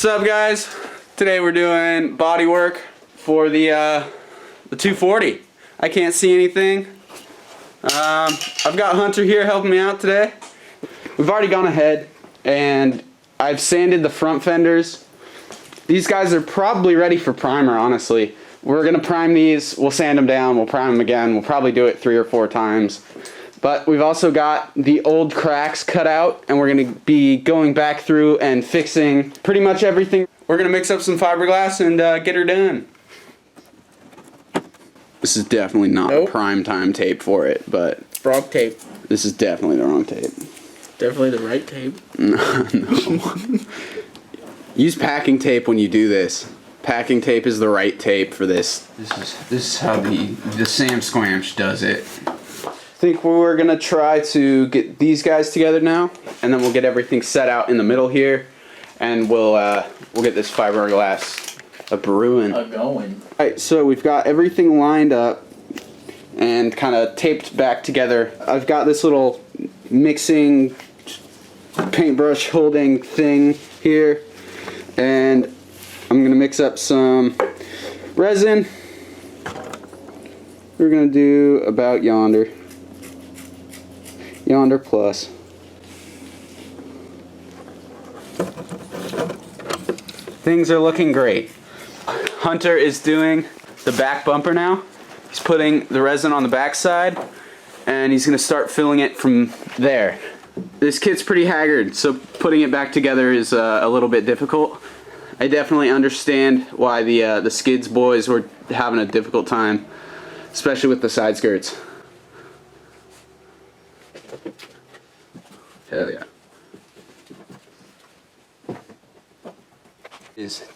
What's up, guys? Today we're doing body work for the 240. I can't see anything. I've got Hunter here helping me out today. We've already gone ahead and I've sanded the front fenders. These guys are probably ready for primer, honestly. We're gonna prime these, we'll sand them down, we'll prime them again, we'll probably do it 3 or 4 times. But we've also got the old cracks cut out and we're gonna be going back through and fixing pretty much everything. We're gonna mix up some fiberglass and get her done. This is definitely not prime time tape for it, but... Wrong tape. This is definitely the wrong tape. Definitely the right tape. No. Use packing tape when you do this. Packing tape is the right tape for this. This is how the Samsquanch does it. I think we're gonna try to get these guys together now, and then we'll get everything set out in the middle here, and we'll get this fiberglass brewing. Going. Alright, so we've got everything lined up and kind of taped back together. I've got this little mixing paintbrush holding thing here, and I'm gonna mix up some resin. We're gonna do about yonder plus. Things are looking great. Hunter is doing the back bumper now. He's putting the resin on the back side and he's gonna start filling it from there. This kit's pretty haggard, so putting it back together is a little bit difficult. I definitely understand why the Skids boys were having a difficult time, especially with the side skirts. Hell yeah.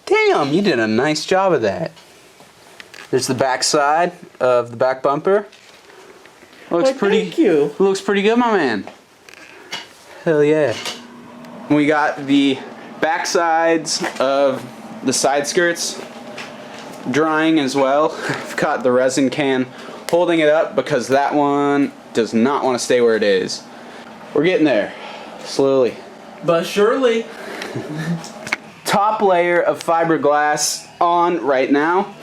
Damn, you did a nice job of that. There's the back side of the back bumper. Looks pretty. Thank you. Looks pretty good, my man. Hell yeah. We got the back sides of the side skirts drying as well. I've got the resin can holding it up because that one does not want to stay where it is. We're getting there, slowly. But surely. Top layer of fiberglass on right now.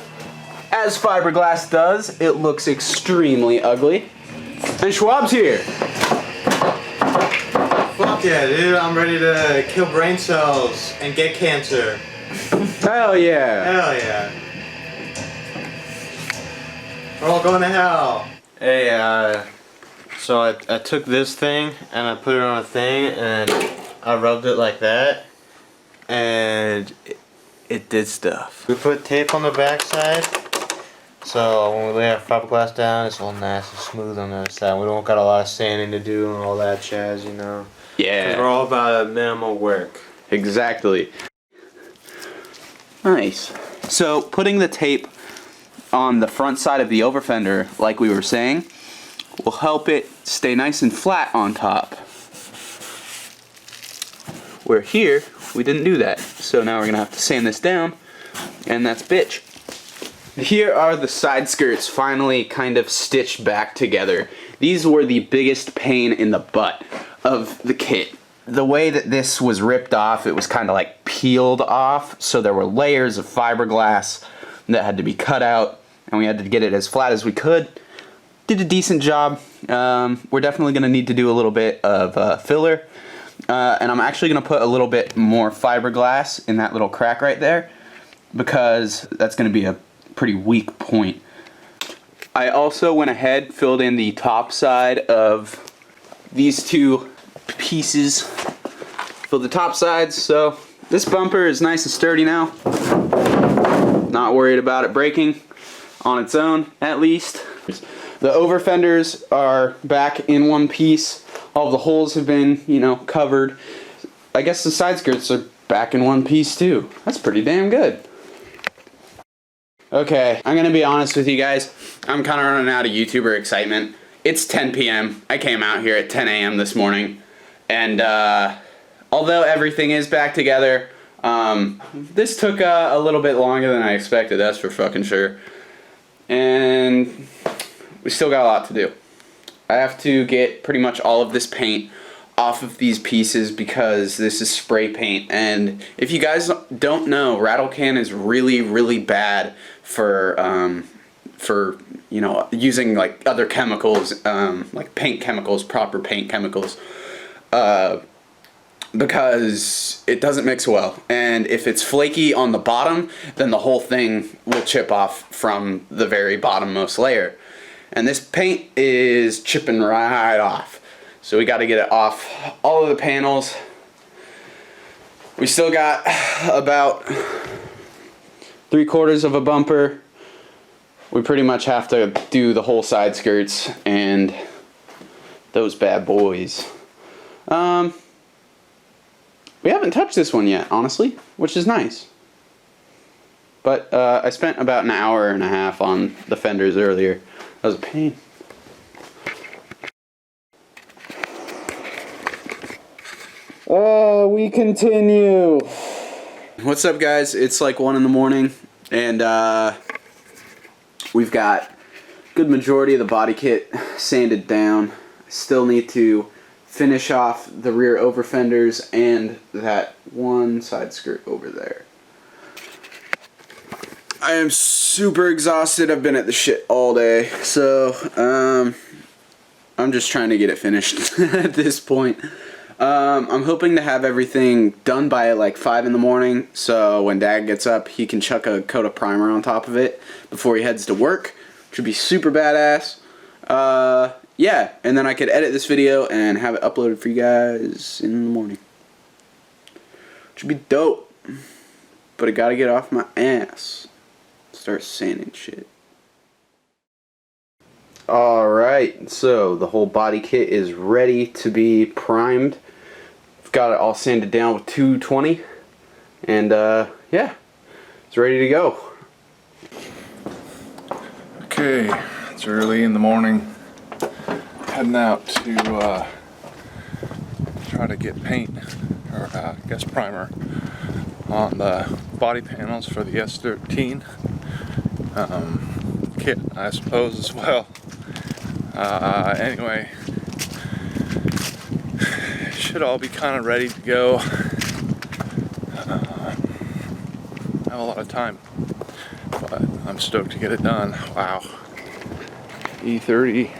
As fiberglass does, it looks extremely ugly. And Schwab's here. Fuck yeah, dude, I'm ready to kill brain cells and get cancer. Hell yeah. Hell yeah. We're all going to hell. Hey, so I took this thing and I put it on a thing and I rubbed it like that and it did stuff. We put tape on the back side, so when we lay our fiberglass down, it's all nice and smooth on the other side. We don't got a lot of sanding to do and all that jazz, you know. Yeah. We're all about minimal work. Exactly. Nice. So putting the tape on the front side of the overfender, like we were saying, will help it stay nice and flat on top. Where here, we didn't do that. So now we're gonna have to sand this down, and that's bitch. Here are the side skirts finally kind of stitched back together. These were the biggest pain in the butt of the kit. The way that this was ripped off, it was kind of like peeled off, so there were layers of fiberglass that had to be cut out, and we had to get it as flat as we could. Did a decent job. We're definitely going to need to do a little bit of filler, and I'm actually going to put a little bit more fiberglass in that little crack right there, because that's going to be a pretty weak point. I also went ahead, filled in the top side of these two pieces. Filled the top sides, so this bumper is nice and sturdy now. Not worried about it breaking on its own, at least. The overfenders are back in one piece. All of the holes have been, you know, covered. I guess the side skirts are back in one piece too. That's pretty damn good. Okay, I'm gonna be honest with you guys. I'm kind of running out of YouTuber excitement. It's 10 p.m. I came out here at 10 a.m. this morning, and although everything is back together, this took a little bit longer than I expected, that's for fucking sure. And we still got a lot to do. I have to get pretty much all of this paint off of these pieces because this is spray paint, and if you guys don't know, rattle can is really bad for you know, using like other chemicals, like paint chemicals, proper paint chemicals, because it doesn't mix well, and if it's flaky on the bottom, then the whole thing will chip off from the very bottommost layer, and this paint is chipping right off. So we got to get it off all of the panels. We still got about 3/4 of a bumper. We pretty much have to do the whole side skirts and those bad boys. We haven't touched this one yet, honestly, which is nice. But I spent about an hour and a half on the fenders earlier. That was a pain. We continue. What's up, guys? It's like 1 in the morning, and we've got a good majority of the body kit sanded down. I still need to finish off the rear over fenders and that one side skirt over there. I am super exhausted. I've been at the shit all day, so I'm just trying to get it finished at this point. I'm hoping to have everything done by like 5 in the morning, so when Dad gets up he can chuck a coat of primer on top of it before he heads to work, which would be super badass. Yeah, and then I could edit this video and have it uploaded for you guys in the morning, which would be dope. But I gotta get off my ass, start sanding shit. Alright, so the whole body kit is ready to be primed. I've got it all sanded down with 220, and yeah, it's ready to go. Okay, it's early in the morning, heading out to try to get paint, or I guess primer, on the body panels for the S13 kit, I suppose, as well. Anyway, should all be kind of ready to go. I have a lot of time, but I'm stoked to get it done. Wow. E30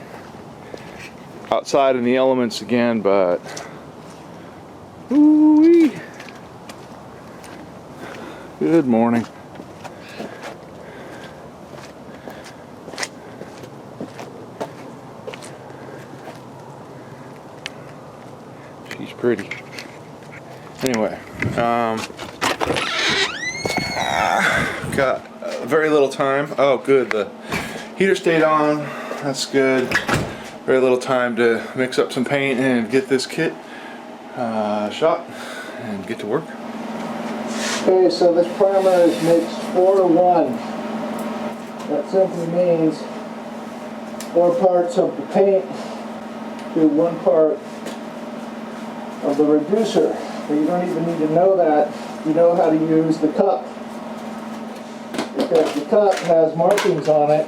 outside in the elements again, but ooh-wee. Good morning. She's pretty. Anyway, got very little time. Oh, good. The heater stayed on. That's good. Very little time to mix up some paint and get this kit shot and get to work. Okay, so this primer is mixed 4-to-1. That simply means 4 parts of the paint to 1 part of the reducer. But you don't even need to know that. You know how to use the cup, because the cup has markings on it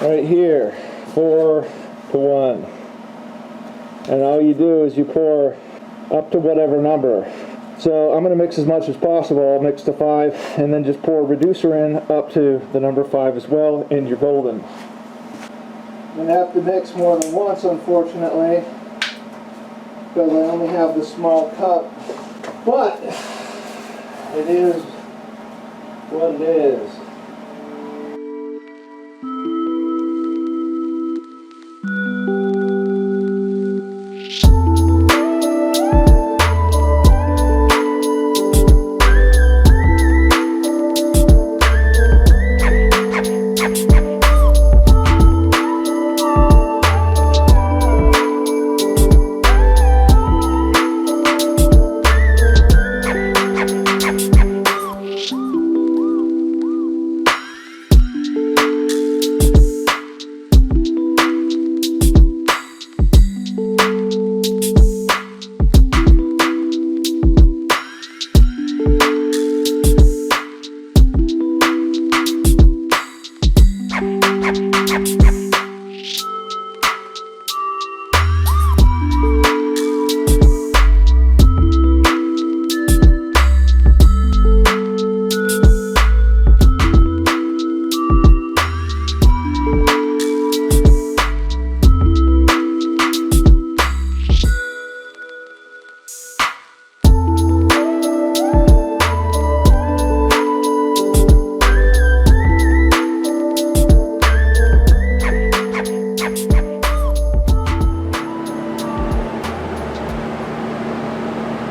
right here, 4-to-1. And all you do is you pour up to whatever number. So I'm going to mix as much as possible. I'll mix to 5 and then just pour a reducer in up to the number 5 as well, and you're golden. I'm going to have to mix more than once, unfortunately, because I only have this small cup. But it is what it is.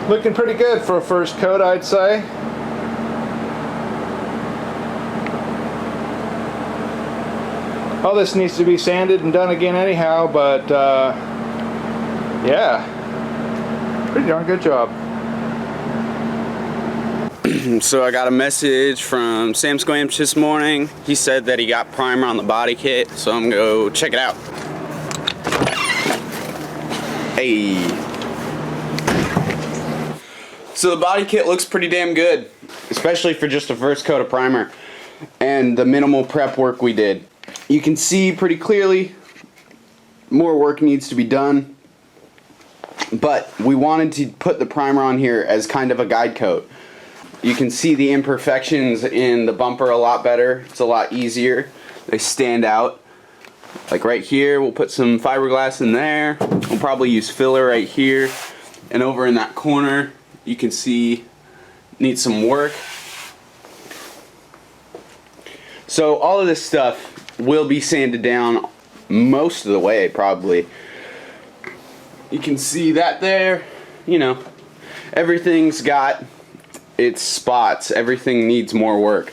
Looking pretty good for a first coat, I'd say. All this needs to be sanded and done again anyhow, but yeah, pretty darn good job. So I got a message from Samsquanch this morning. He said that he got primer on the body kit, so I'm gonna go check it out. Hey. So the body kit looks pretty damn good, especially for just a first coat of primer and the minimal prep work we did. You can see pretty clearly more work needs to be done, but we wanted to put the primer on here as kind of a guide coat. You can see the imperfections in the bumper a lot better. It's a lot easier. They stand out. Like right here, we'll put some fiberglass in there. We'll probably use filler right here. And over in that corner, you can see needs some work. So all of this stuff will be sanded down most of the way, probably. You can see that there. You know, everything's got its spots. Everything needs more work.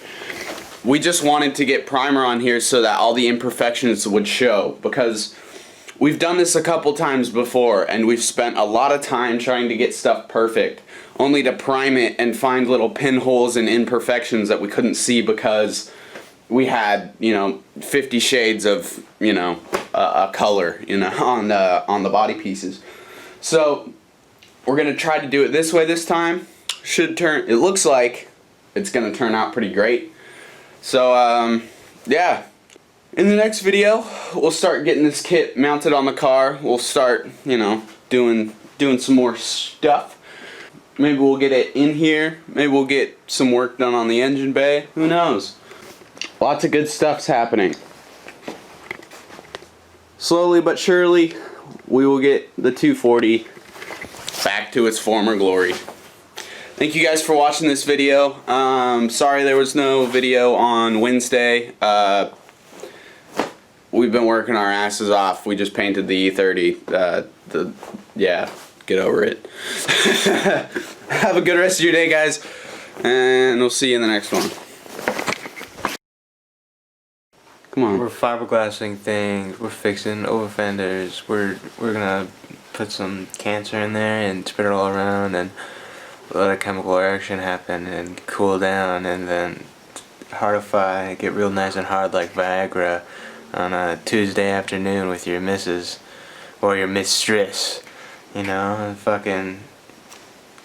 We just wanted to get primer on here so that all the imperfections would show, because we've done this a couple times before and we've spent a lot of time trying to get stuff perfect, only to prime it and find little pinholes and imperfections that we couldn't see because we had, you know, 50 shades of, you know, a color, you know, on the body pieces. So we're gonna try to do it this way this time. It looks like it's gonna turn out pretty great. So yeah, in the next video we'll start getting this kit mounted on the car. We'll start, you know, doing some more stuff. Maybe we'll get it in here. Maybe we'll get some work done on the engine bay. Who knows? Lots of good stuff's happening. Slowly but surely we will get the 240 back to its former glory. Thank you guys for watching this video. Sorry there was no video on Wednesday. We've been working our asses off. We just painted the E30. Yeah, get over it. Have a good rest of your day, guys, and we'll see you in the next one. Come on. We're fiberglassing things. We're fixing over fenders. We're gonna put some cancer in there and spread it all around and let a chemical reaction happen and cool down, and then hardify, get real nice and hard like Viagra on a Tuesday afternoon with your missus or your mistress, you know, and fucking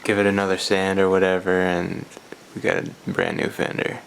give it another sand or whatever, and we got a brand new fender.